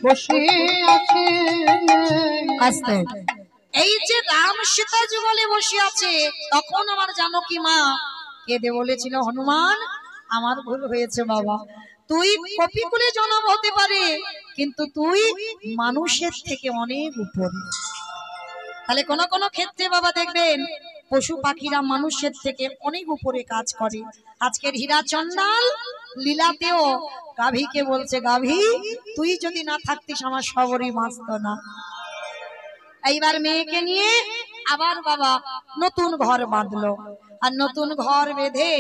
বসে আছে। আস্তে এই যে রাম সীতা যুগলে বসে আছে, তখন আমার জানকী মা কেঁদে বলেছিল, হনুমান আমার ভুল হয়েছে বাবা, তুই কপিকুলে জন্ম হতে পারে কিন্তু তুই মানুষের থেকে অনেক উপরে। তাহলে কোন কোন ক্ষেত্রে বাবা দেখবেন পশু পাখিরা মানুষের থেকে অনেক উপরে কাজ করে। আজকের হীরা চন্ডাল লীলাতেও গাভীকে বলছে, গাভী তুই যদি না থাকতিস আমার সবরই বাঁচত না। এইবার মেয়েকে নিয়ে আবার বাবা নতুন ঘর বাঁধলো, আর নতুন ঘর বেঁধে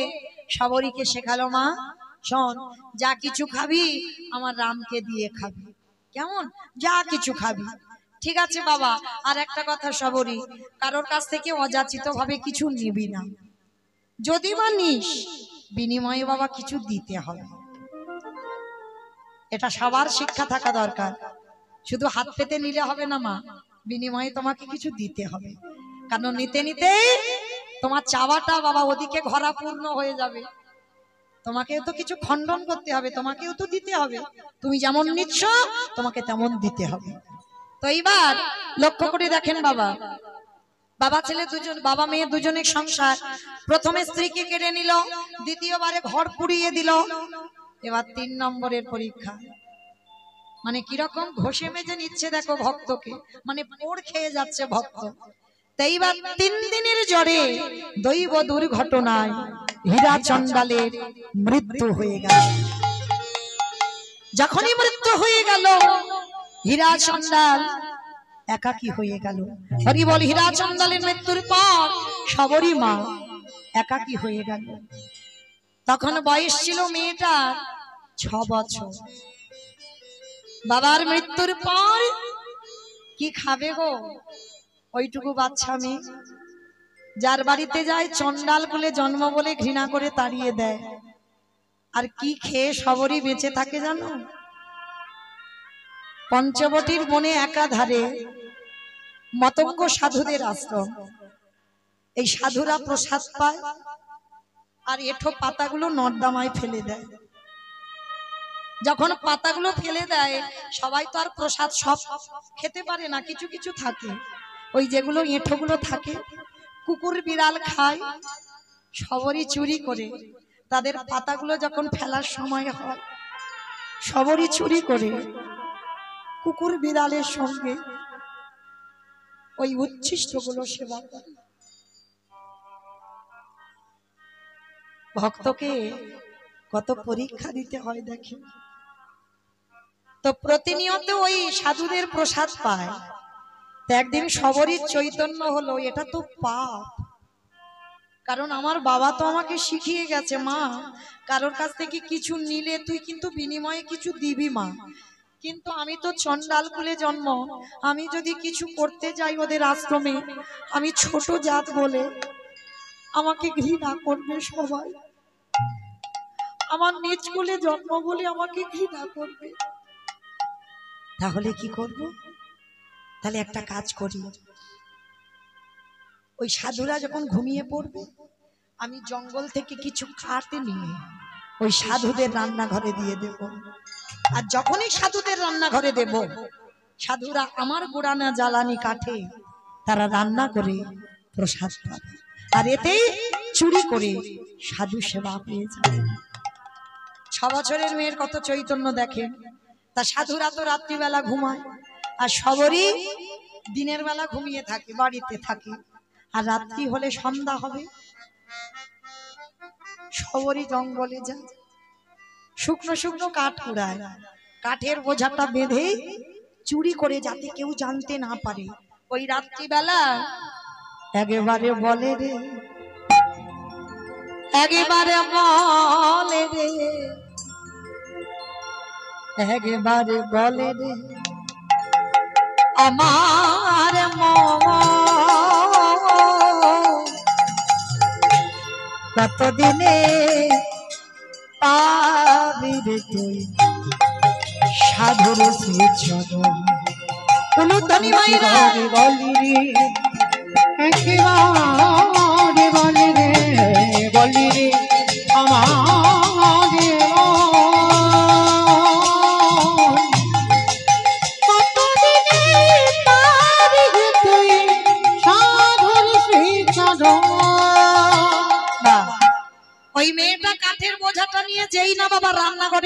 সবরীকে শেখালো, মা শোন, যা কিছু খাবি আমার রামকে দিয়ে খাবি, কেমন? যা কিছু খাবি, ঠিক আছে বাবা। আর একটা কথা সবরী, কারোর কাছ থেকে অযাচিত ভাবে কিছু নিবি না, যদি বা নিস বিনিময়ে বাবা কিছু দিতে হবে। এটা সবার শিক্ষা থাকা দরকার। শুধু হাত পেতে নিলে হবে না মা, বিনিময়ে তোমাকে কিছু দিতে হবে। কারণ নিতে নিতে তোমার চাওয়াটা বাবা ওদিকে ঘরা পূর্ণ হয়ে যাবে, তোমাকেও তো কিছু খণ্ডন করতে হবে, তোমাকেও তো দিতে হবে। তুমি যেমন নিচ্ছ তোমাকে তেমন দিতে হবে। তো এইবার লক্ষ্য করে দেখেন বাবা, বাবা ছেলে দুজন, বাবা মেয়ে দুজনের সংসার। প্রথমে স্ত্রীকে কেড়ে নিল, দ্বিতীয়বারে ঘর পুড়িয়ে দিল, এবার 3 নম্বরের পরীক্ষা। মানে কিরকম ঘষে মেজে নিচ্ছে দেখো ভক্তকে, মানে পোড় খেয়ে যাচ্ছে ভক্ত। তাই এইবার 3 দিনের জ্বরে দৈব দুর্ঘটনায় হীরা চন্ডালের মৃত্যু হয়ে গেল। যখনই মৃত্যু হয়ে গেল হীরা চন্ডাল একাকী হয়ে গেল। হরি বল। হীরা চন্ডালের মৃত্যুর পর সবরী মা একাকী হয়ে গেল। তখন বয়স ছিল মেয়েটার 6 বছর। বাবার মৃত্যুর পর কি খাবে গো ওইটুকু বাচ্চা মেয়ে? যার বাড়িতে যায় চন্ডাল বলে জন্ম বলে ঘৃণা করে তাড়িয়ে দেয়। আর কি খেয়ে সবরই বেঁচে থাকে জানো? পঞ্চবটির বনে একাধারে মতঙ্গ সাধুদের আশ্রম, এই সাধুরা প্রসাদ পায় আর এঠো পাতাগুলো নর্দমায় ফেলে দেয়। যখন পাতাগুলো ফেলে দেয় সবাই তো আর প্রসাদ সব খেতে পারে না, কিছু কিছু থাকে, ওই যেগুলো এঁঠোগুলো থাকে কুকুর বিড়াল খায়। সবরই চুরি করে তাদের পাতাগুলো যখন ফেলার সময় হয়, সবরই চুরি করে কুকুর বিড়ালের সঙ্গে ওই উচ্ছিষ্টগুলো সেবা করে। ভক্তকে কত পরীক্ষা দিতে হয় দেখেন তো। প্রতিনিয়ত ওই সাধুদের প্রসাদ পায়। তো একদিন সবরই চৈতন্য হলো, এটা তো পাপ। কারণ আমার বাবা তো আমাকে শিখিয়ে গেছে, মা কারোর কাছ থেকে কিছু নিলে তুই কিন্তু বিনিময়ে কিছু দিবি মা। কিন্তু আমি তো চন্ডাল কুলে জন্ম, আমি যদি কিছু করতে যাই ওদের আশ্রমে, আমি ছোট জাত বলে আমাকে ঘৃণা করবে সবাই, আমার নিজ কুলে জন্ম বলে আমাকে ঘৃণা করবে। তাহলে কি করব? তাহলে একটা কাজ করি, ওই সাধুরা যখন ঘুমিয়ে পড়বে আমি জঙ্গল থেকে কিছু কাঠ নিয়ে ওই সাধুদের রান্নাঘরে দিয়ে দেব। আর যখনই সাধুদের রান্নাঘরে দেব, সাধুরা আমার গোড়ানা জ্বালানি কাঠে তারা রান্না করে প্রসাদ পাবে। আর এতেই চুরি করে সাধু সেবা পেয়ে যাবে। 6 বছরের মেয়ের কত চৈতন্য দেখেন। তা সাধুরা তো রাত্রিবেলা ঘুমায়, আর সবরই দিনের বেলা ঘুমিয়ে থাকে, বাড়িতে থাকে। আর রাত্রি হলে সন্ধ্যা হবে, সবরই জঙ্গলে যায়, শুকনো শুকনো কাঠ কুড়ায়, কাঠের বোঝাটা বেঁধে চুরি করে যাতে কেউ জানতে না পারে। ওই রাত্রিবেলা একেবারে বলে রে, একেবারে বলে রে, একেবারে বলে রে আমার মন কতদিনে পাবি রে তুই সাধুর শ্রীচরণ। অনুধ্বনি মাইরা বলি রে, একেবারে বলি রে, বলি রে আমার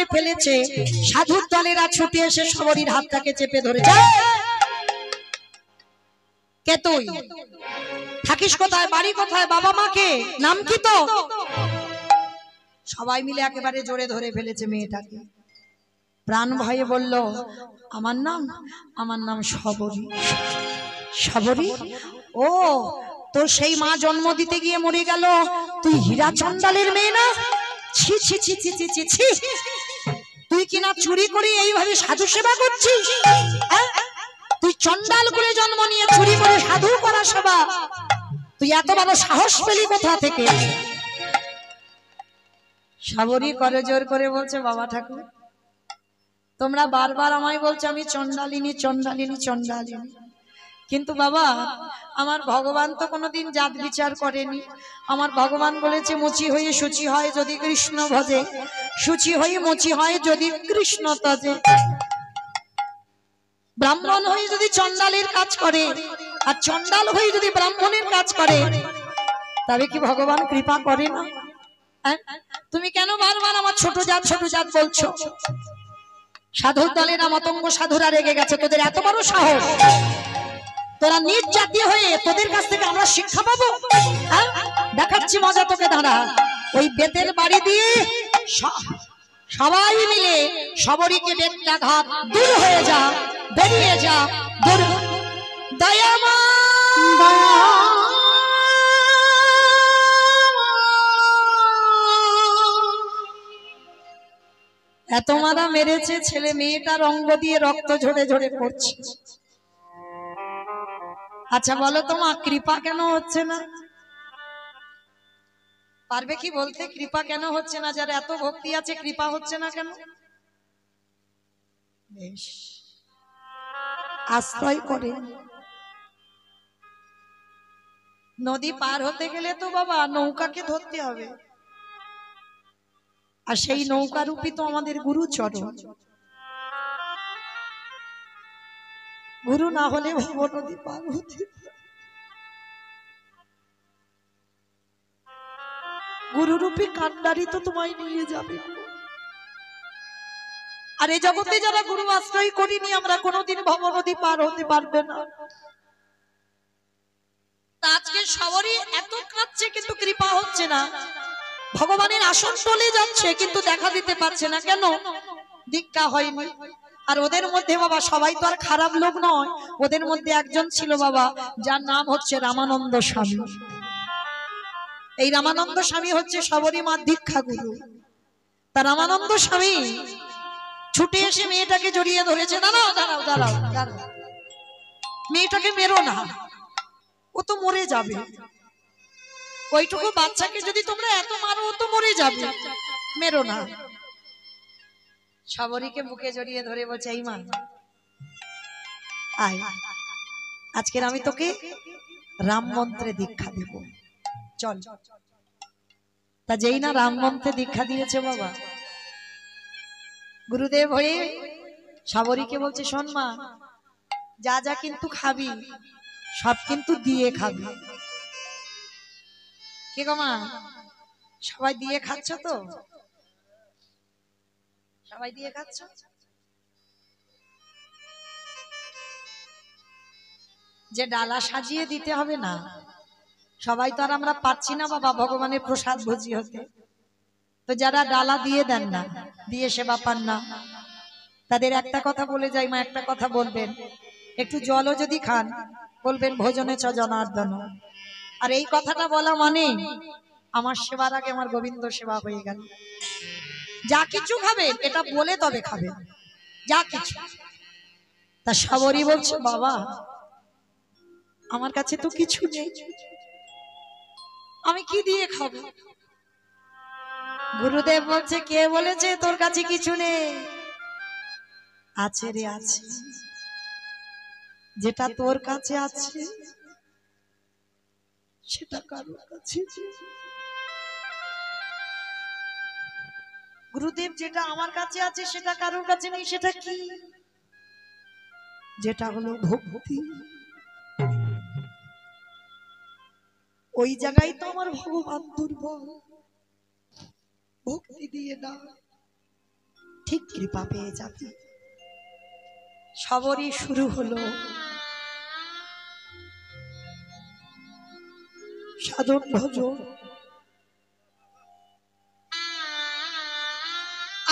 করে ফেলেছে। সাধুর দলেরা ছুটে এসে শবরীর হাতটাকে চেপে ধরেছে। কে তুই? থাকিস কোথায়? বাড়ি কোথায়? বাবা মাকে? নাম কি তো? সবাই মিলে একেবারে জোরে ধরে ফেলেছে মেয়েটাকে। প্রাণ ভয়ে বলল, আমার নাম শবরী। শবরী? ও, তোর সেই মা জন্ম দিতে গিয়ে মরে গেল, তুই হীরা চন্ডালের মেয়ে না? ছি ছি ছি ছি ছি ছি ছি, তুই কিনা চুরি করে এইভাবে সাধু সেবা করছিস? তুই চন্ডাল করে জন্ম নিয়ে চুরি করে সাধু করা সেবা, তুই এত বড় সাহস পেলি কোথা থেকে? শবরী করে জোর করে বলছে, বাবা ঠাকুর, তোমরা বারবার আমায় বলছো আমি চন্ডালিনী চন্ডালিনী চন্ডালিনী, কিন্তু বাবা আমার ভগবান তো কোনোদিন জাত বিচার করেনি। আমার ভগবান বলেছে, মুচি হয়ে শুচি হয় যদি কৃষ্ণ ভজে, শুচি হয়ে মুচি হয় যদি কৃষ্ণ তজে। ব্রাহ্মণ হয়ে যদি চন্ডালের কাজ করে আর চন্ডাল হয়ে যদি ব্রাহ্মণের কাজ করে, তবে কি ভগবান কৃপা করে না? তুমি কেন বারবার আমার ছোট জাত বলছো? সাধুর দলেরা মতঙ্গ সাধুরা রেগে গেছে, তোদের এত বড় সাহস, তোরা নিজ জাতীয় হয়ে তোদের কাছ থেকে আমরা শিক্ষা পাবো? দেখাচ্ছি মজা তোকে, দাঁড়া। ওই বেতের বাড়ি দিয়ে সবাই মিলে শবরীকে বেত্রাঘাত, দূর হয়ে যা, বেরিয়ে যা, দূর। দয়ামা এত মারা মেরেছে, ছেলে মেয়েটার অঙ্গ দিয়ে রক্ত ঝরে ঝরে পড়ছে। আচ্ছা বলো তো মা, কৃপা কেন হচ্ছে না? পারবে কি বলতে, কৃপা কেন হচ্ছে না? যারা এত ভক্তি আছে, কৃপা হচ্ছে না কেন? বেশ, আশ্রয় করে। নদী পার হতে গেলে তো বাবা নৌকাকে ধরতে হবে, আর সেই নৌকারূপী তো আমাদের গুরুচরণ। গুরু না হলে ভব নদী পার হতে, গুরুরূপী কান্ডারি তো তোমায় নিয়ে যাবে। আর এই জগতে যারা গুরু আশ্রয় করিনি, আমরা কোনোদিন ভব নদী পার হতে পারবে না। আজকে শবরী এত কাঁদছে, কিন্তু কৃপা হচ্ছে না। ভগবানের আসন চলে যাচ্ছে, কিন্তু দেখা দিতে পারছে না। কেন? দীক্ষা হয়নি। আর ওদের মধ্যে বাবা সবাই তো আর খারাপ লোক নয়, ওদের মধ্যে একজন ছিল বাবা, যার নাম হচ্ছে রামানন্দ স্বামী। এই রামানন্দ স্বামী হচ্ছে শবরী মার দীক্ষা গুরু। তা রামানন্দ স্বামী ছুটে এসে মেয়েটাকে জড়িয়ে ধরেছে। দাঁড়াও দাঁড়াও দাঁড়াও দাঁড়াও, মেয়েটাকে মেরো না, ও তো মরে যাবে। ওইটুকু বাচ্চাকে যদি তোমরা এত মারো, ও তো মরে যাবে, মেরো না। শবরীকে বুকে জড়িয়ে ধরে বলছে, এই মা আয়, আজকের আমি তোকে রাম মন্ত্রে দীক্ষা দেব, চল। তা যেই না রাম মন্ত্রে দীক্ষা দিয়েছে বাবা, গুরুদেব হয়ে শবরীকে বলছে, শোন মা, যা যা কিন্তু খাবি সব কিন্তু দিয়ে খাবি। কে গো মা, সবাই দিয়ে খাচ্ছ তো? সবাই দিয়ে খাচ্ছ? যে ডালা সাজিয়ে দিতে হবে না, সবাই তো আর আমরা পাচ্ছি না বাবা ভগবানের প্রসাদ ভোজি হতে। তো যারা ডালা দিয়ে দেন না, দিয়ে সেবা পান না, তাদের একটা কথা বলে যাই মা, একটা কথা বলবেন, একটু জলও যদি খান বলবেন ভোজনে চ জনার্দন। আর এই কথাটা বলা মানে আমার সেবার আগে আমার গোবিন্দ সেবা হয়ে গেল। যা কিছু খাবে এটা বলে তবে খাবে, যা কিছু। তা শবরী বলছে, বাবা আমার কাছে তো কিছু নেই, আমি কি দিয়ে খাবো? গুরুদেব বলছে, কে বলেছে তোর কাছে কিছু নেই? আছে রে, আছে। যেটা তোর কাছে আছে সেটা কারোর কাছে। গুরুদেব, যেটা আমার কাছে আছে সেটা কারোর কাছে নেই, সেটা কি? যেটা হলো ভক্তি। ওই জায়গায় তো আমার ভগবান দুর্বল, ভক্তি দিয়ে না। ঠিক কৃপা পেয়ে যাবে। সবরই শুরু হলো সাধন ভজন।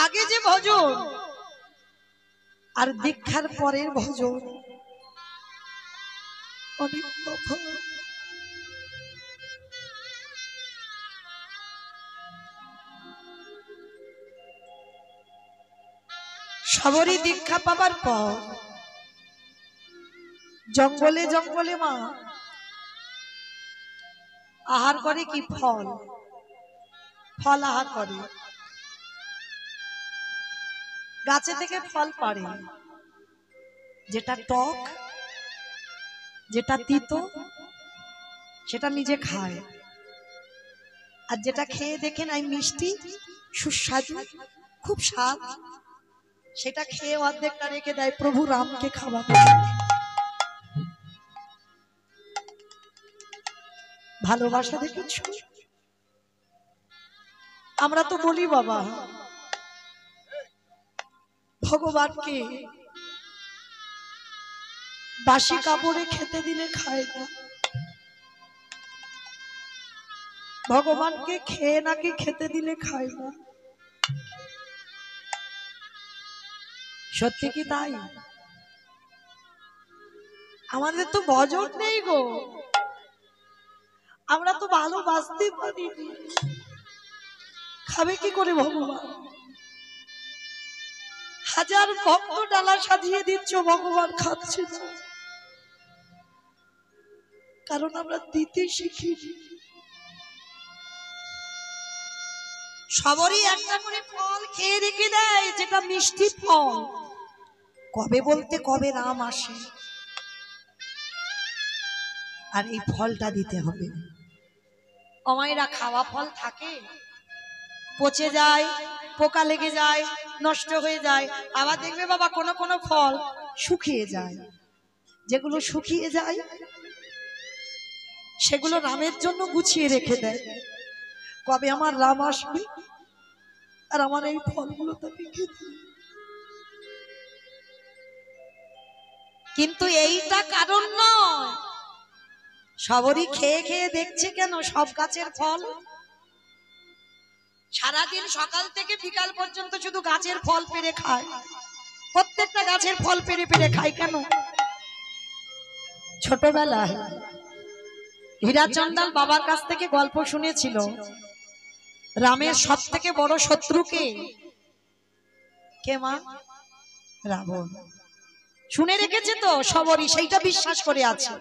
আগে যে ভজন আর দীক্ষার পরের ভজন অনেক তফাৎ। সবরই দীক্ষা পাবার পর জঙ্গলে জঙ্গলে মা আহার করে কি? ফল। ফল আহার করে, গাছে থেকে ফল পাড়ে, যেটা টক যেটা তিতো সেটা নিজে খায়, আর যেটা খেয়ে দেখে নাই মিষ্টি সুস্বাদু খুব স্বাদ, সেটা খেয়ে অর্ধেকটা রেখে দেয় প্রভু রামকে খাওয়াবে। ভালোবাসা দেখেছ? আমরা তো বলি বাবা ভগবানকে বাসি কাপড়ে খেতে দিলে খায় না, ভগবানকে খেয়ে নাকি খেতে দিলে খায় না। সত্যি কি তাই? আমাদের তো ভজন নেই গো, আমরা তো ভালোবাসতে পারিনি, খাবে কি করে ভগবান? হাজার ভক্ত ডালা সাজিয়ে দিচ্ছ, ভগবান খাচ্ছে না, কারণ আমরা দিতে শিখিনি। সবরই একটা করে ফল খেয়ে রেখে দেয়, যেটা মিষ্টি ফল। কবে বলতে কবে রাম আসে, আর এই ফলটা দিতে হবে। অমাইরা খাওয়া ফল থাকে, পচে যায়, পোকা লেগে যায়, নষ্ট হয়ে যায়। আবার দেখবে বাবা কোনো কোনো ফল শুকিয়ে যায়, যেগুলো শুকিয়ে যায় সেগুলো রামের জন্য গুছিয়ে রেখে দেয়, কবে আমার রাম আসবে আর আমার এই ফলগুলো তাকে খেতে। কিন্তু এইটা কারণ নয়, সবরই খেয়ে খেয়ে দেখছে কেন সব গাছের ফল, সারাদিন সকাল থেকে বিকাল পর্যন্ত শুধু গাছের ফল পেরে খায়, প্রত্যেকটা গাছের ফল পেরে পেরে খায় কেন? ছোটবেলায় হীরাচন্দাল বাবার কাছ থেকে গল্প শুনেছিল, রামের সব থেকে বড় শত্রু কে? কে মা? রাবণ। শুনে রেখেছে তো সবরই, সেইটা বিশ্বাস করে আছে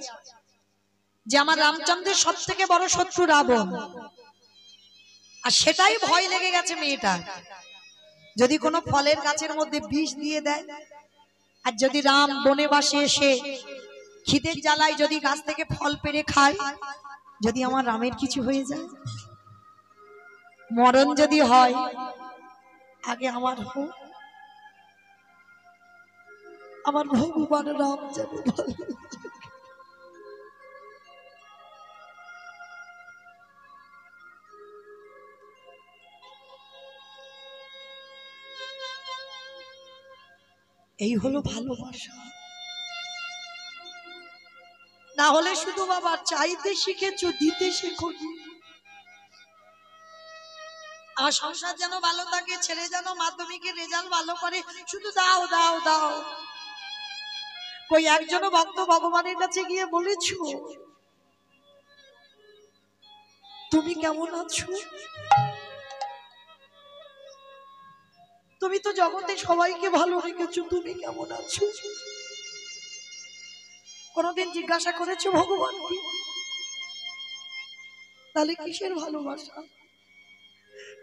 যে আমার রামচন্দ্রের সব থেকে বড় শত্রু রাবণ। আর সেটাই ভয় লেগে গেছে মেয়েটা, যদি কোনো ফলের গাছের মধ্যে বিষ দিয়ে দেয়, আর যদি রাম বনে বাসে এসে খিদের জ্বালায় যদি গাছ থেকে ফল পেড়ে খায়, যদি আমার রামের কিছু হয়ে যায়, মরণ যদি হয় আগে আমার হোক, আমার ভগবান রাম যেন ভালো। এই হলো ভালোবাসা। না হলে শুধু বাবা চাইতে শিখেছো, দিতে শেখো। আর সংসার যেন ভালো থাকে, ছেলে যেন মাধ্যমিকের রেজাল্ট ভালো করে, শুধু দাও দাও দাও। কই একজনও ভক্ত ভগবানের কাছে গিয়ে বলেছো তুমি কেমন আছো? তুমি তো জগতে সবাইকে ভালো রেখেছো, তুমি কেমন আছো? কোনদিন জিজ্ঞাসা করেছো ভগবানকে? তাহলে কিসের ভালোবাসা,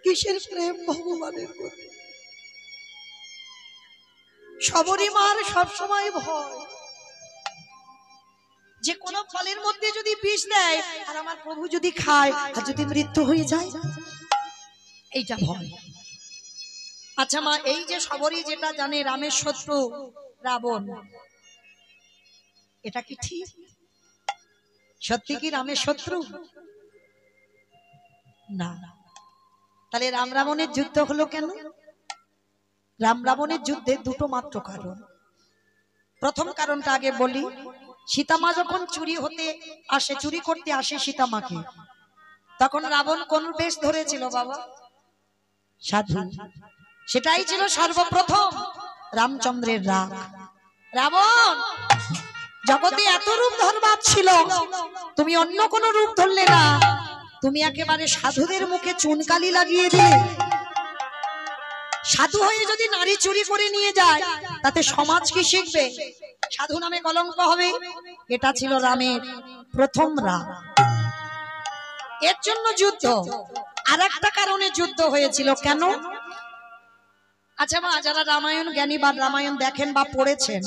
কিসের প্রেম ভগবানের প্রতি? সবরই মার সবসময় ভয় যে কোনো ফলের মধ্যে যদি বিষ দেয় আর আমার প্রভু যদি খায় আর যদি মৃত্যু হয়ে যায়, এইটা ভয়। আচ্ছা মা, এই যে সবরই যেটা জানে রামের শত্রু রাবণ, এটা কি ঠিক? সত্যি কি রামের শত্রু? না। তাহলে রাম রাবণের যুদ্ধ হলো কেন? রাম রাবণের যুদ্ধে দুটো মাত্র কারণ। প্রথম কারণটা আগে বলি, সীতামা যখন চুরি করতে আসে সীতামাকে, তখন রাবণ কোন বেশ ধরেছিল বাবা? সাধু। সেটাই ছিল সর্বপ্রথম রামচন্দ্রের রাগ। রাবণ, জগতে এত রূপ ধরবার ছিল, তুমি অন্য কোন রূপ ধরলে না, তুমি একেবারে সাধুদের মুখে চুনকালি লাগিয়ে দিলে। সাধু হয়ে যদি নারী চুরি করে নিয়ে যায়, তাতে সমাজ কি শিখবে? সাধু নামে কলঙ্ক হবে। এটা ছিল রামের প্রথম রাগ। এর জন্য যুদ্ধ। আর একটা কারণে যুদ্ধ হয়েছিল। কেন? আচ্ছা মা, যারা রামায়ণ জ্ঞানী বা রামায়ণ দেখেন বা পড়েছেন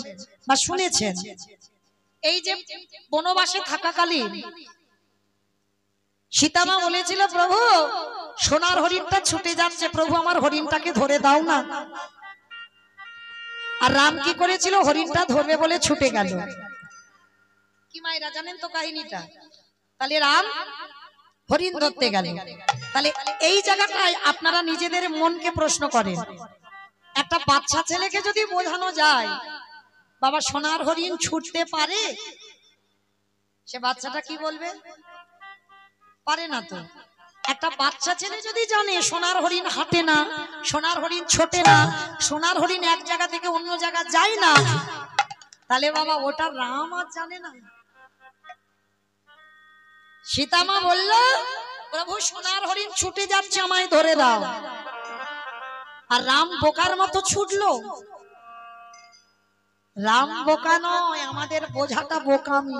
বা শুনেছেন, এই যে বনবাসে থাকাকালীন সীতামা বলেছিল, প্রভু সোনার হরিণটা ছুটে যাচ্ছে, প্রভু আমার হরিণটাকে ধরে দাও না। আর রাম কি করেছিল? হরিণটা ধরবে বলে ছুটে গেল। কি মায়েরা জানেন তো কাহিনীটা? তাহলে রাম হরিণ ধরতে গেল। তাহলে এই জায়গাটায় আপনারা নিজেদের মনকে প্রশ্ন করেন, একটা বাচ্চা ছেলেকে যদি বোঝানো যায় বাবা সোনার হরিণ ছুটতে পারে, সে বাচ্চাটা কি বলবে? পারে না তো। একটা বাচ্চা ছেলে যদি জানে সোনার হরিণ হাঁটে না, সোনার হরিণ ছোটে না, সোনার হরিণ এক জায়গা থেকে অন্য জায়গা যায় না, তাহলে বাবা ওটা রাম আর জানে না। সীতামা বলল, প্রভু সোনার হরিণ ছুটে যাচ্ছে, আমায় ধরে দাও। আর রাম বোকার মতো ছুটলো। রাম বোকা নয়, আমাদের বোঝাটা বোকামি।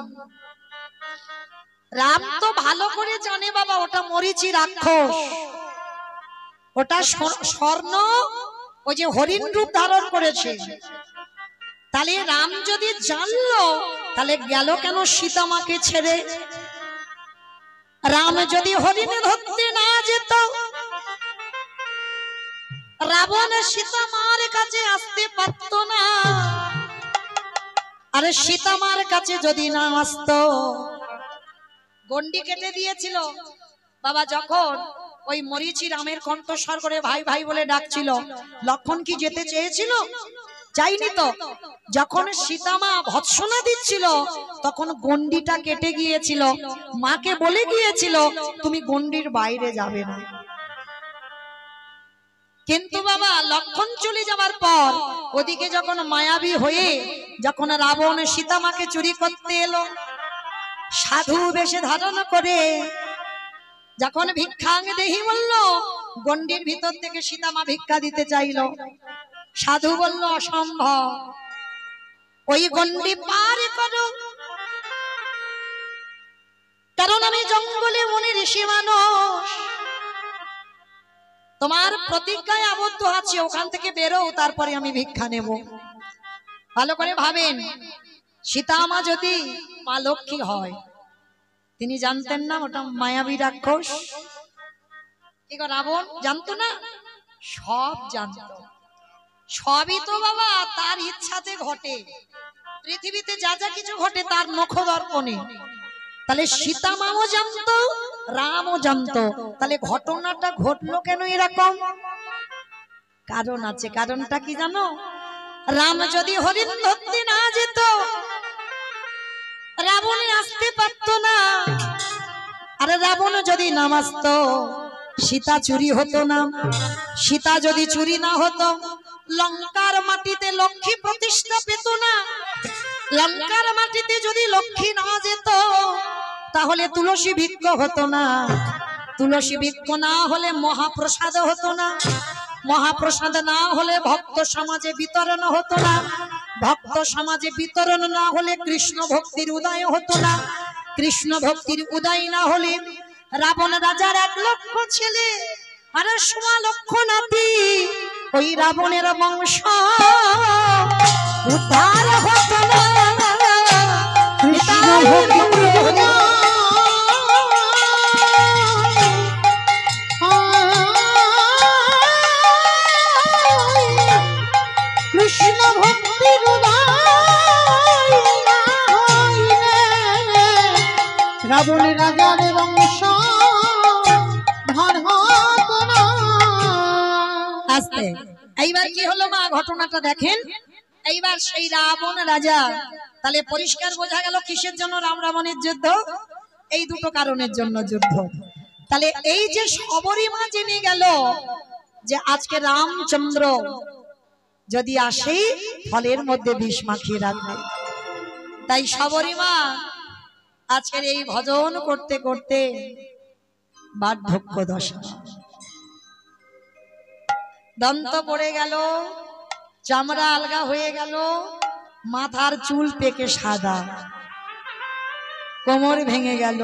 রাম তো ভালো করে জানে বাবা ওটা মরিচি রাক্ষস, ওটা স্বর্ণ, ওই যে হরিণ রূপ ধারণ করেছে। তাহলে রাম যদি জানলো, তাহলে গেল কেন সীতামাকে ছেড়ে? রাম যদি হরিণে ধরতে না যেত, রাবণ সীতামার কাছে আসতে পারত না। আরে সীতামার কাছে যদি না আসতো, গন্ডি কেটে দিয়েছিল বাবা। যখন ওই মরিচি রামের কণ্ঠস্বর করে ভাই ভাই বলে ডাকছিল, লক্ষণ কি যেতে চেয়েছিল? চাইনি তো। যখন সীতামা ভৎসনা দিচ্ছিল, তখন গন্ডিটা কেটে গিয়েছিল। মাকে বলে গিয়েছিল, তুমি গন্ডির বাইরে যাবে না। কিন্তু বাবা লক্ষণ চলে যাবার পর, ওদিকে যখন মায়াবী হয়ে যখন রাবণ সীতামাকে চুরি করতে এলো, সাধু বেশে ধারণ করে যখন ভিক্ষাং দেহি বলল, গন্ডির ভিতর থেকে সীতামা ভিক্ষা দিতে চাইল। সাধু বলল, অসম্ভব, ওই গন্ডি পার করো, কারণ আমি জঙ্গলে মনে ঋষি মানুষ, তোমার প্রতিজ্ঞায় আবদ্ধ আছে, ওখান থেকে বেরো, তারপরে আমি ভিক্ষা নেব। ভালো করে ভাবেন, সীতামা যদি মা লক্ষ্মী হয়, তিনি জানতেন না ওটা মায়াবী রাক্ষস? ঠিক রাবণ জানতো না? সব জানতো। সবই তো বাবা তার ইচ্ছাতে ঘটে। পৃথিবীতে যা যা কিছু ঘটে তার নখদর্পণে। তাহলে সীতামাও জানতো, রামও জানতো। তাহলে ঘটনাটা ঘটলো কেন এরকম? কারণ আছে। কারণটা কি জানো? রাম যদি হরিণ ধরতে না যেত, রাবণে আসতে পারত না। আরে রাবণ যদি নাম আসতো, সীতা চুরি হতো না। সীতা যদি চুরি না হতো, লঙ্কার মাটিতে লক্ষ্মী প্রতিষ্ঠা পেত না। লঙ্কার মাটিতে যদি লক্ষ্মী না যেত, তাহলে তুলসী বৃক্ষ হতো না। তুলসী বৃক্ষ না হলে মহাপ্রসাদ হতো না। মহাপ্রসাদ না হলে ভক্ত সমাজে বিতরণ হতো না। ভক্ত সমাজে বিতরণ না হলে কৃষ্ণ ভক্তির উদয় হতো না। কৃষ্ণ ভক্তির উদয় না হলে রাবণ রাজার 1 লক্ষ ছেলে আর 1.25 লক্ষ নাতি, ওই রাবণের বংশ উদ্ধার হতো না। কৃষ্ণ ভক্তি কৃষ্ণ ভক্তির রাবণ রাজার বংশ ধর হতো না। আস্তে এইবার কি হলো মা, ঘটনাটা দেখেন। এইবার সেই রাবণ রাজা, তাহলে পরিষ্কার বোঝা গেল কিসের জন্য রাম রাবণের যুদ্ধ। এই দুটো কারণের জন্য যুদ্ধ। তাহলে এই যে শবরী মা জেনে গেল যে আজকে রামচন্দ্র যদি আসে ফলের মধ্যে বিষ মাখিয়ে রাখবে, তাই শবরী মা আজকের এই ভজন করতে করতে বার্ধক্য দশা, দন্ত পড়ে গেল, চামড়া আলগা হয়ে গেল, মাথার চুল পেকে সাদা, কোমর ভেঙে গেল,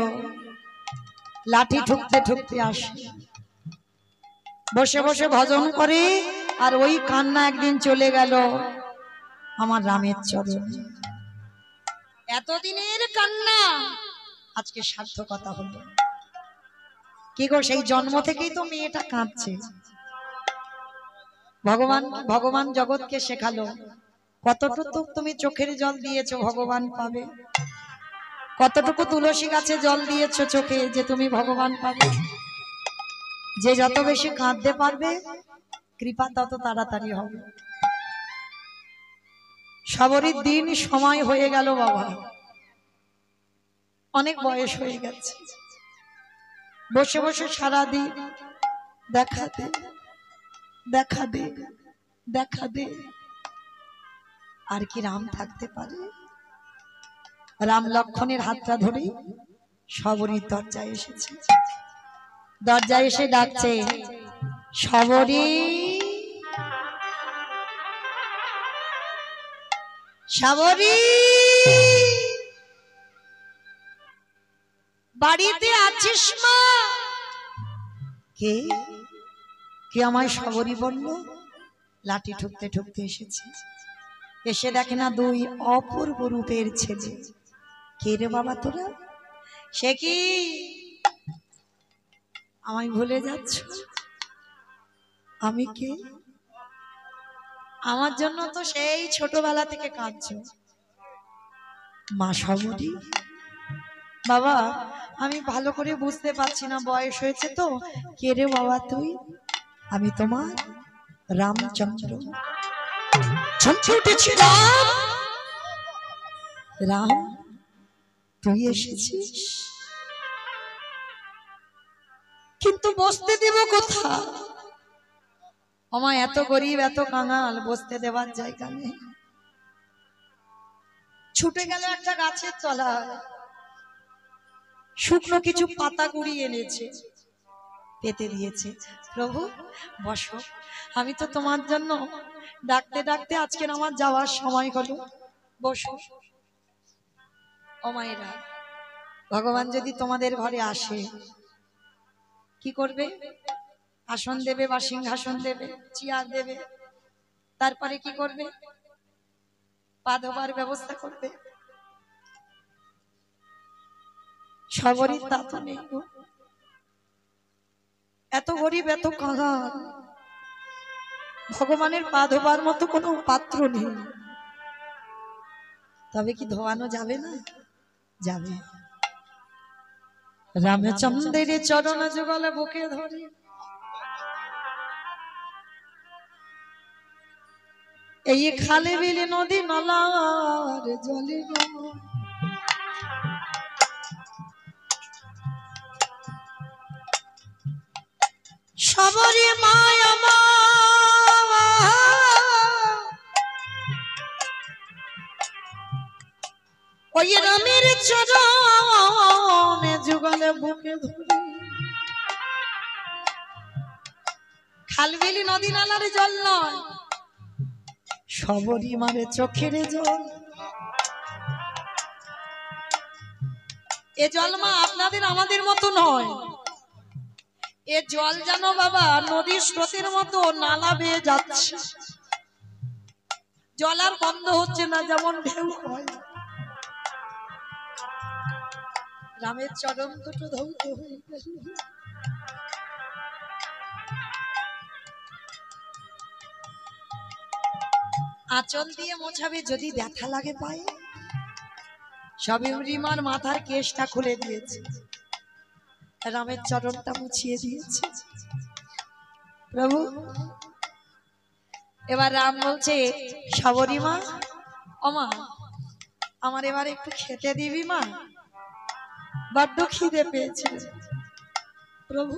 লাঠি ঠুকতে ঠুকতে আসে, বসে বসে ভজন করে। আর ওই কান্না একদিন চলে গেল আমার রামের চরণে। এতদিনের কান্না আজকে সার্থকতা হলো। কি গো, সেই জন্ম থেকেই তো মেয়েটা কাঁদছে। ভগবান জগৎকে শেখালো, কতটুকু তুমি চোখের জল দিয়েছো ভগবান পাবে, কতটুকু তুলসী গাছে জল দিয়েছো চোখে যে তুমি ভগবান পাবে। যে যত বেশি কাঁদতে পারবে কৃপা তত তাড়াতাড়ি হবে। শবরীর দিন সময় হয়ে গেল বাবা, অনেক বয়স হয়ে গেছে। বসে বসে সারাদিন দেখা দে দেখা দে দেখা দে। আর কি রাম থাকতে পারে? রাম লক্ষণের হাতটা ধরে শবরীর দরজায় এসেছে। দরজায় এসে ডাকছে, শবরী শবরী, বাড়িতে আছিস মা? কে কে আমায় শবরী বলল? লাঠি ঠুকতে ঠুকতে এসেছে। এসে দেখে না দুই অপূর্ব রূপের ছেলে। কে রে বাবা তোরা? সে কি আমায় ভুলে যাচ্ছ? আমি কে? আমার জন্য তো সেই ছোটবেলা থেকে কাঁদছো। মা শবরী, বাবা আমি ভালো করে বুঝতে পারছি না, বয়স হয়েছে তো। কে রে বাবা তুই? আমি তোমার রামচন্দ্র। চমকে উঠেছি, রাম রাম তুই এসেছিস, কিন্তু বসতে দেব কোথা? আমায় এত গরিব এত কাঙাল, বসতে দেওয়ার জায়গা নেই। ছুটে গেল একটা গাছের তলায়, শুকনো কিছু পাতা কুড়িয়ে এনেছে, পেতে দিয়েছে। প্রভু বসো, আমি তো তোমার জন্য ডাকতে ডাকতে আজকের আমার যাওয়ার সময় হলো, বসো। ও মায়েরা, ভগবান যদি তোমাদের ঘরে আসে কি করবে? আসন দেবে বা সিংহাসন দেবে, চেয়ার দেবে, তারপরে কি করবে? পা ধোবার ব্যবস্থা করবে। শবরীর তা তো নেই গো। এত গরিব এত কাঙাল, ভগবানের পা ধোবার মতো কোনো পাত্র নেই। তবে কি ধোয়ানো যাবে না? যাবে। রামচন্দ্রের চরণ যুগলে বুকে ধরে এই খালে বিলে নদী নালার জলে শবরী মায়া মা, ওই রামের চরণ যুগলে বুকে ধরে খালবিলি নদী নালার জল নয়, শবরী মারে চোখের জল। এ জল মা আপনাদের আমাদের মতো নয়। এ জল যেন বাবা নদীর স্রোতের মতো নালা বেয়ে যাচ্ছে, জল আর বন্ধ হচ্ছে না, যেমন ঢেউ হয়। রামের চরণ দুটো ধৌত হয়ে গেল। আঁচল দিয়ে মোছাবে, যদি ব্যথা লাগে পায়ে। শবরী মার মাথার কেশটা খুলে দিয়েছে, রামের চরণটা মুছিয়ে দিয়েছে। প্রভু এবার রাম বলছে শবরী মা, ও মা আমার এবার একটু খেতে দিবি মা, বড্ড খিদে পেয়েছে। প্রভু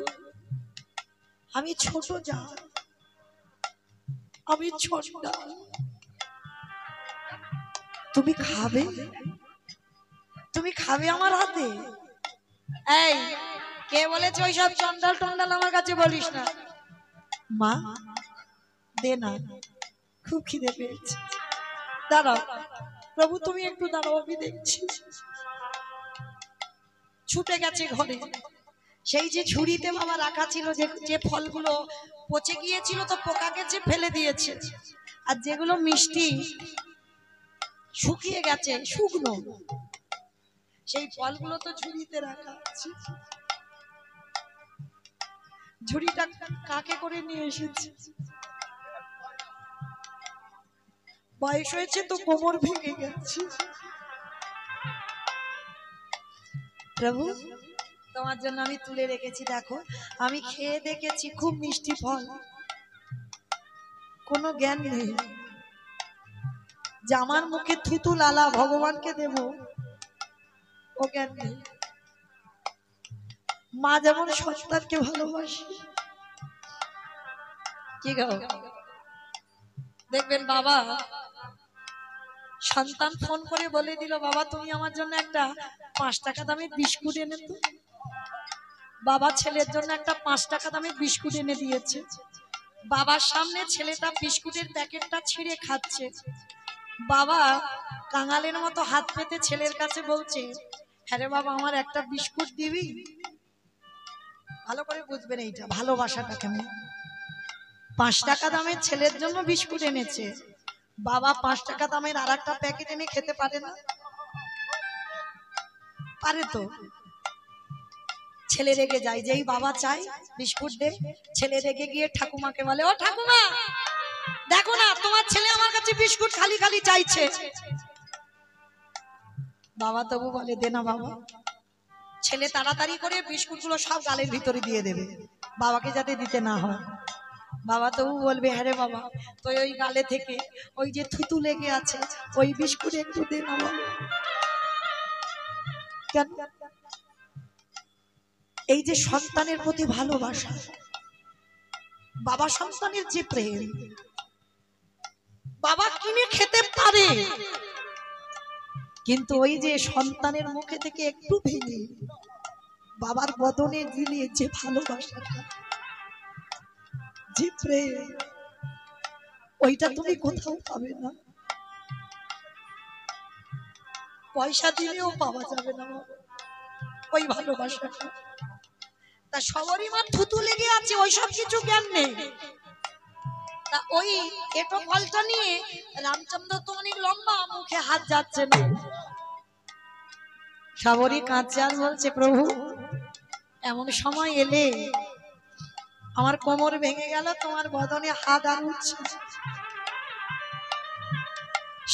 আমি ছোট যা, আমি ছোট, তুমি খাবে, তুমি খাবে আমার হাতে? এই কে বলেছে ওইসব চন্ডাল টন্ডাল আমার কাছে বলিস না। মা দে না, খুব খিদে পেয়েছে। দাঁড়াও প্রভু, তুমি একটু দাঁড়াও, আমি দেখছি। ছুটে গেছে ঘরে, সেই যে ঝুড়িতে বাবা রাখা ছিল, যে ফলগুলো পচে গিয়েছিল তো পোকা গেছে ফেলে দিয়েছে, আর যেগুলো মিষ্টি শুকিয়ে গেছে শুকনো, সেই ফলগুলো তো ঝুড়িতে রাখা আছে। ঝুড়িটা কাকে করে নিয়ে এসেছে? বয়স হয়েছে তো কোমর ভেঙে গেছে। প্রভু তোমার জন্য আমি তুলে রেখেছি, দেখো আমি খেয়ে দেখেছি, খুব মিষ্টি ফল, কোনো জ্ঞান নেই যে আমার মুখে থুতু লালা ভগবানকে দেব, ও জ্ঞান নেই। মা যেমন সন্তানকে ভালোবাসে, কি গো দেখবেন বাবা সন্তান ফোন করে বলে দিল, বাবা তুমি আমার জন্য একটা 5 টাকা দামের বিস্কুট এনে তো। বাবা ছেলের জন্য একটা 5 টাকা দামের বিস্কুট এনে দিয়েছে, বাবার সামনে ছেলেটা বিস্কুটের প্যাকেটটা ছিঁড়ে খাচ্ছে। বাবা কাঙালের মতো হাত পেতে ছেলের কাছে বলছে, হ্যাঁ রে বাবা আমার একটা বিস্কুট দিবি? ভালো করে বুঝবেন এইটা ভালোবাসাটা কেমন। 5 টাকা দামের ছেলের জন্য বিস্কুট এনেছে, বাবা 5 টাকা দামের আর একটা প্যাকেট এনে খেতে পারে না? পারে তো। ছেলে রেগে যায়, যেই বাবা চাই বিস্কুট দে, ছেলে রেগে গিয়ে ঠাকুমাকে বলে, ও ঠাকুমা দেখো না তোমার ছেলে আমার কাছে বিস্কুট খালি খালি চাইছে। বাবা তবু বলে, দে না বাবা। ছেলে তাড়াতাড়ি করে বিস্কুট গুলো সব গালের ভিতরে দিয়ে দেবে, বাবাকে যাতে দিতে না হয়। বাবা তবু বলবে, হ্যাঁ রে বাবা তো ওই গালে থেকে ওই যে থুতু লেগে আছে, ওই বিস্কুট একটু দে না বাবা। কেন? এই যে সন্তানের প্রতি ভালোবাসা, বাবা সন্তানের যে প্রেম, বাবা কিনে খেতে পারে, কিন্তু ওই যে সন্তানের মুখে থেকে একটু ভেঙে বাবার বদনে দিলে যে ভালোবাসাটা, যে প্রেম, ওইটা তুমি কোথাও পাবে না, পয়সা দিলেও পাওয়া যাবে না ওই ভালোবাসাটা। তা সবারই মা থুতু লেগে আছে, ওই সব কিছু জ্ঞান নেই। তা ওই এটো ফলটা নিয়ে রামচন্দ্র তো অনেক লম্বা, মুখে হাত যাচ্ছে না। সবারই কাঁদছে আর বলছে, প্রভু এমন সময় এলে আমার কোমর ভেঙে গেল, তোমার বদনে হাত আর উঠছে,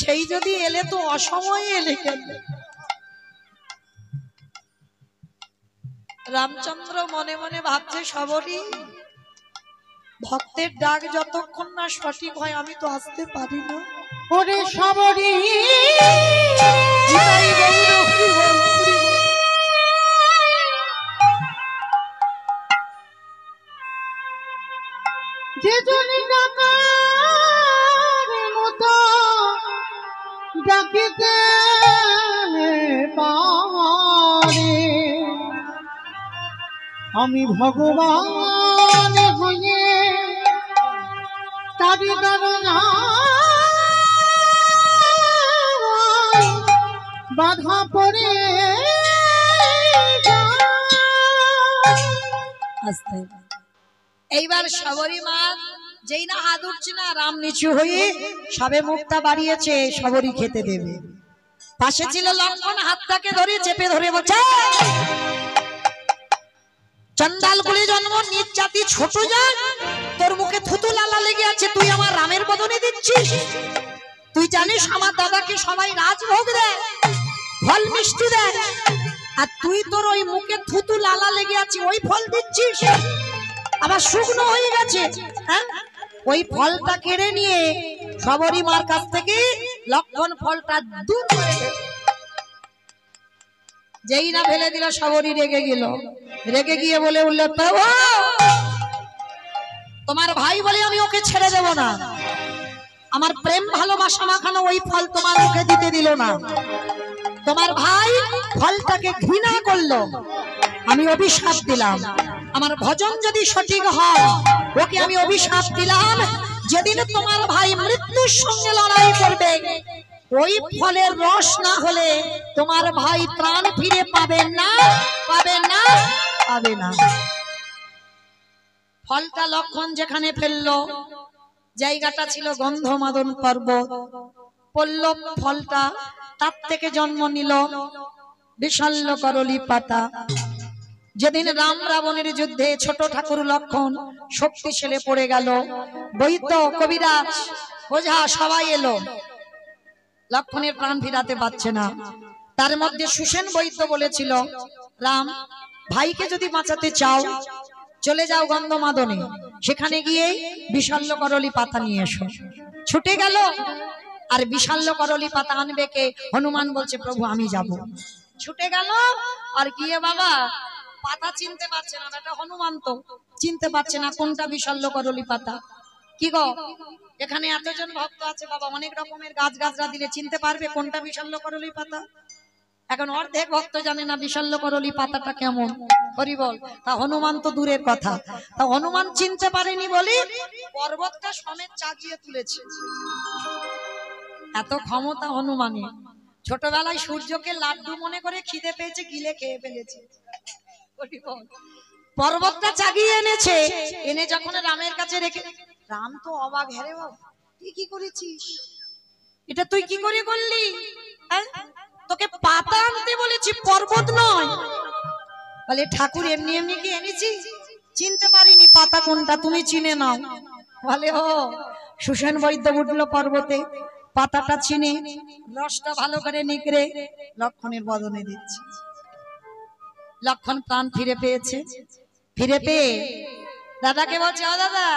সেই যদি এলে তো অসময়ে এলে কেন? রামচন্দ্র মনে মনে ভাবছে, সবরই ভক্তের ডাক যতক্ষণ না সঠিক হয় আমি তো আসতে পারি না। ওরে সবরি যে জনি ডাকার মতো ডাকিতে পারে, আমি ভগবান হয়ে তারি দারুণা বাধা পড়ে আসতে। এইবার সবরী মা যেই না হাত উঠছে না, রাম নিচু হয়ে সবে মুখটা বাড়িয়েছে, সবরী খেতে দেবে। পাশে ছিল লক্ষ্মণ, হাতটাকে ধরে চেপে ধরে বলছে, চন্ডাল কুলে জন্ম, নিজ জাতি ছোট জাত, তোর মুখে থুতু লালা লেগে আছে, তুই আমার রামের বদনে দিচ্ছিস? তুই জানিস আমার দাদাকে সবাই রাজভোগ দেয়, ফল মিষ্টি দেয়, আর তুই তোর ওই মুখে থুতু লালা লেগে আছে ওই ফল দিচ্ছিস, আবার শুকনো হয়ে গেছে। হ্যাঁ ওই ফলটা কেড়ে নিয়ে সবরী মার কাছ থেকে লক্ষণ ফলটা দূর করে দিল। যেই না ফেলে দিল সবরী রেগে গেল, রেগে গিয়ে বলে উঠল, প্রভু তোমার ভাই বলে আমি ওকে ছেড়ে দেব না, আমার প্রেম ভালোবাসা মাখানো ওই ফল তোমার মুখে দিতে দিল না, তোমার ভাই ফলটাকে ঘৃণা করলো, আমি অভিশাপ দিলাম, আমার ভজন যদি সঠিক হয় ওকে আমি অভিশাপ দিলাম, যেদিন তোমার ভাই মৃত্যুর সঙ্গে লড়াই করবে ওই ফলের রস না হলে তোমার ভাই প্রাণ ফিরে পাবে না, পাবে না, পাবে না। ফলটা লক্ষণ যেখানে ফেললো জায়গাটা ছিল গন্ধমাদন পর্বত, পড়ল ফলটা, তার থেকে জন্ম নিল বিশাল্য করলি পাতা। যেদিন রাম রাবণের যুদ্ধে ছোট ঠাকুর লক্ষণ শক্তিশালী পড়ে গেল, বৈদ্য কবিরাজ ওঝা সবাই এলো, লক্ষণের প্রাণ ফিরাতে পারছে না। তার মধ্যে সুসেন বৈদ্য বলেছিল, রাম ভাইকে যদি বাঁচাতে চাও চলে যাও গন্ধমাদনে, সেখানে গিয়ে বিশাল্য করলি পাতা নিয়ে এসো। ছুটে গেল, আর বিশাল্য করলি পাতা আনবে কে? হনুমান বলছে, প্রভু আমি যাব। ছুটে গেল, আর গিয়ে বাবা পাতা চিনতে পারছে না, বেটা হনুমান তো চিনতে পারছে না কোনটা বিশাল্য করলি পাতা। কি গো, এখানে এতজন ভক্ত আছে বাবা, অনেক রকমের গাছ গাছরা দিলে চিনতে পারবে কোনটা বিশাল্য করলি পাতা? এখন অর্ধেক ভক্ত জানে না বিশাল্য করলি পাতাটা কেমন। হরি বল। তা হনুমান তো দূরের কথা, তা হনুমান চিনতে পারেনি বলি পর্বতটা সমেত চাগিয়ে তুলেছে। এত ক্ষমতা হনুমানের। ছোটবেলায় সূর্যকে লাড্ডু মনে করে খিদে পেয়েছে, গিলে খেয়ে ফেলেছে। পর্বতটা চাগিয়ে এনেছে, এনে যখন রামের কাছে রেখে, রাম তো অবাক, হ্যাঁ রে বাবা তুই কি করেছিস, এটা তুই কি করে করলি? তোকে পাতা আনতে বলেছি, পর্বত নয়। বলে ঠাকুর এমনি এমনি কি এনেছি, চিনতে পারিনি পাতা কোনটা, তুমি চিনে নাও। বলে ও, সুসেন বৈদ্য উঠলো পর্বতে, পাতাটা চিনে রসটা ভালো করে নিগড়ে লক্ষণের বদনে দিচ্ছে। লক্ষণ প্রাণ ফিরে পেয়েছে। ফিরে পেয়ে দাদাকে বলছে, ও দাদা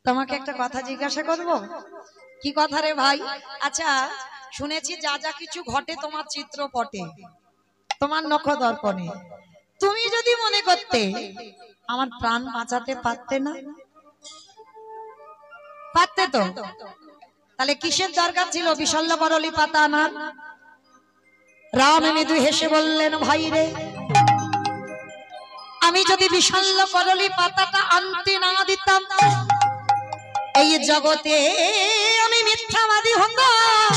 তোমাকে একটা কথা জিজ্ঞাসা করব। কি কথা রে ভাই? আচ্ছা শুনেছি যা যা কিছু ঘটে তোমার চিত্রপটে, তোমার নখ দর্পণে, তুমি যদি মনে করতে আমার প্রাণ বাঁচাতে পারতে না? পারতে তো, তাহলে কিসের দরকার ছিল বিশাল্য করলি পাতা আনার? রাম মৃদু হেসে বললেন, ভাই রে আমি যদি বিশাল্য করলি পাতাটা আনতে না দিতাম এই জগতে আমি মিথ্যাবাদী হতাম।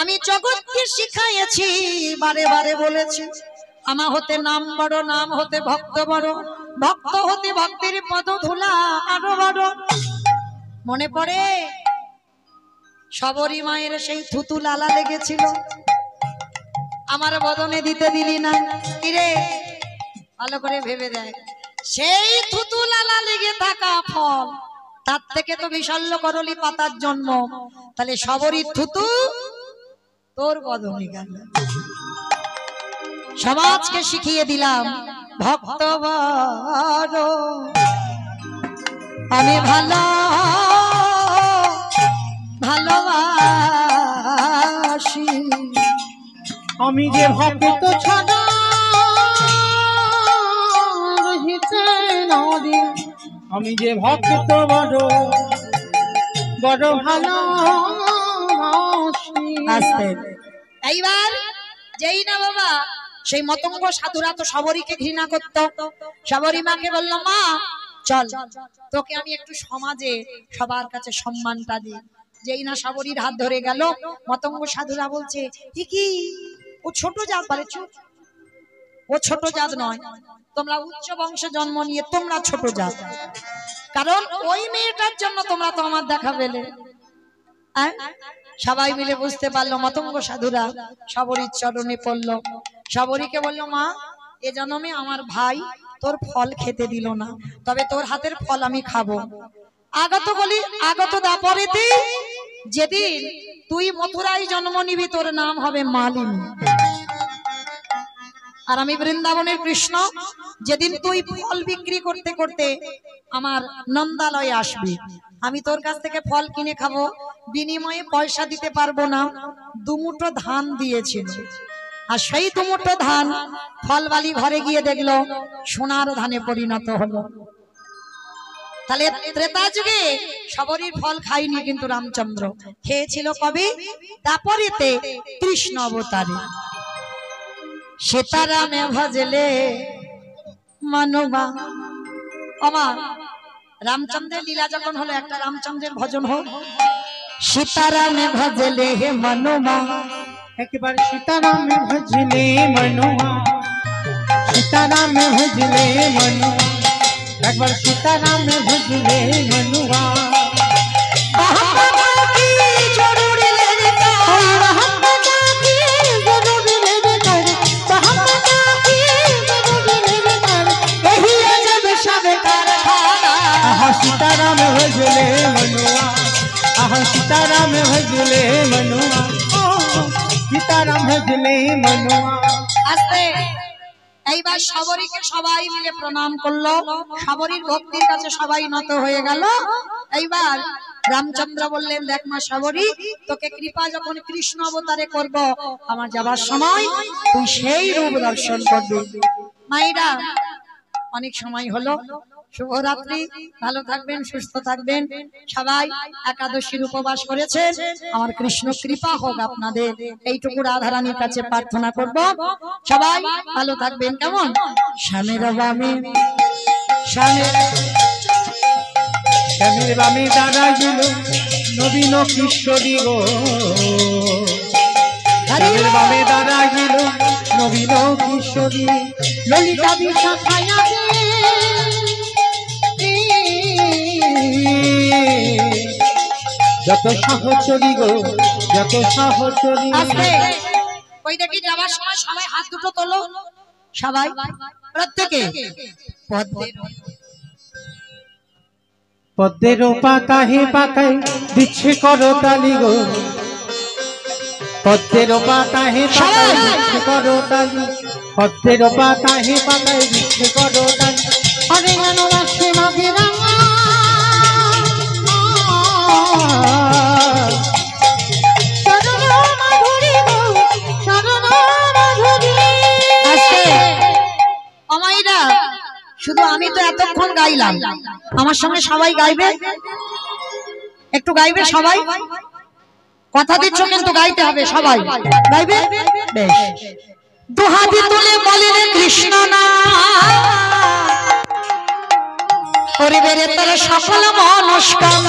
আমি জগৎকে শিখাইছি, বারে বারে বলেছি, আমার হতে নাম বড়, নাম হতে ভক্ত বড়, ভক্ত হতে ভক্তির পদ ধুলা আরো বড়। মনে পড়ে সবরী মায়ের সেই থুতু লালা লেগেছিল, আমার বদনে দিতে দিলি না। কিরে ভালো করে ভেবে দেখ, সেই থুতু লালা লেগে থাকা ফল, তার থেকে তো বিশাল্য করলি পাতার জন্ম, তাহলে সবরী থুতু তোর বদনে গেল। সমাজকে শিখিয়ে দিলাম ভক্ত বড়, আমি ভালো ভালোবাসি, আমি যে ভক্ত ছাড়া রহিতে নদী, আমি যে ভক্ত বড় বড় ভালোবাসি। এইবার যেই না বাবা সেই মতঙ্গ সাধুরা তো সবরীকে ঘৃণা করত। সবরী মাকে বলল, মা চল তোকে আমি একটু সমাজে সবার কাছে সম্মানটা দিই। যেই না সবরীর হাত ধরে গেল, মতঙ্গ সাধুরা বলছে, কি ও ছোট জাত? বলে চুপ, ও ছোট জাত নয়, তোমরা উচ্চ বংশে জন্ম নিয়ে তোমরা ছোট জাত, কারণ ওই মেয়েটার জন্য তোমরা তো আমার দেখা পেলে। সবাই মিলে বুঝতে পারলো, মতঙ্গ সাধুরা সবরীর চরণে পড়লো। সবরীকে বললো, মা এ জন্মে আমার ভাই তোর ফল খেতে দিল না, তবে তোর হাতের ফল আমি খাবো। আগত দাপরেতে যেদিন তুই মথুরায় জন্ম নিবি তোর নাম হবে মালিনী, আর আমি বৃন্দাবনের কৃষ্ণ। যেদিন তুই ফল বিক্রি করতে করতে আমার নন্দালয়ে আসবি, আমি তোর কাছ থেকে ফল কিনে খাবো, বিনিময়ে পয়সা দিতে পারবো না। দুমুঠো ধান দিয়েছিল, আর সেই দুমুঠো ধান ফলবালি ঘরে গিয়ে দেখলো সোনার ধানে পরিণত হলো। তাহলে ত্রেতা যুগে সবরীর ফল খাইনি, কিন্তু রামচন্দ্র খেয়েছিল কবে? তারপরেতে কৃষ্ণ অবতারে। সীতারামে ভজলে মানবা। আমার রামচন্দ্রের লীলা যখন হলো, একটা রামচন্দ্রের ভজন হোক। সীতারামে ভজলে হে মানবা, একবার সীতারাম ভজলে মনুয়া, সীতারাম ভজলে মনুয়া, একবার সীতারাম ভজলে মনুয়া। सीताराम भजले मनुआ, सीताराम भजले मनुआ, सीताराम भजले मनुआ। আস্তে এইবার সবরীকে সবাই মিলে প্রণাম করলো, সবরীর ভক্তির কাছে সবাই নত হয়ে গেল। এইবার রামচন্দ্র বললেন, দেখ মা সবরী, তোকে কৃপা যখন কৃষ্ণ অবতারে করব, আমার যাবার সময় তুই সেই রূপ দর্শন করবি। মায়েরা, অনেক সময় হলো, শুভরাত্রি, ভালো থাকবেন, সুস্থ থাকবেন। সবাই একাদশীর উপবাস করেছেন, আমার কৃষ্ণ কৃপা হোক আপনাদের, এইটুকু রাধারানীর কাছে প্রার্থনা করব। সবাই ভালো থাকবেন। কেমন? স্বামীর বামে, স্বামীর বামে দাঁড়াইল নবীন কিশোরী গো, স্বামীর বামে দাঁড়াইল নবীন কিশোরী, ললিতা বিষা খায়া যত সহচরী গো, যত সহচরী। ওই দেখি যাবার সময় সবাই হাত দুটো তোলো, সবাই প্রত্যেকে পদ্মের পাতাহে পাতায় দিচ্ছে করতালি গো, পদ্মের পাতাহে পাতায় দিচ্ছে করতালি, পদ্মের পাতাহে পাতায় দিচ্ছে করতালি। হরে ভালোবাসে মাঝে রাঙা, শরণ মাধুরী গো, শরণ মাধুরী। অমাইরা, শুধু আমি তো এতক্ষণ গাইলাম, আমার সঙ্গে সবাই গাইবে, একটু গাইবে সবাই, কথা দিচ্ছ কিন্তু গাইতে হবে, সবাই গাইবে। বেশ, দুহাতি তুলে বলেন কৃষ্ণ না, পরিবারে তার সফল মনস্কাম।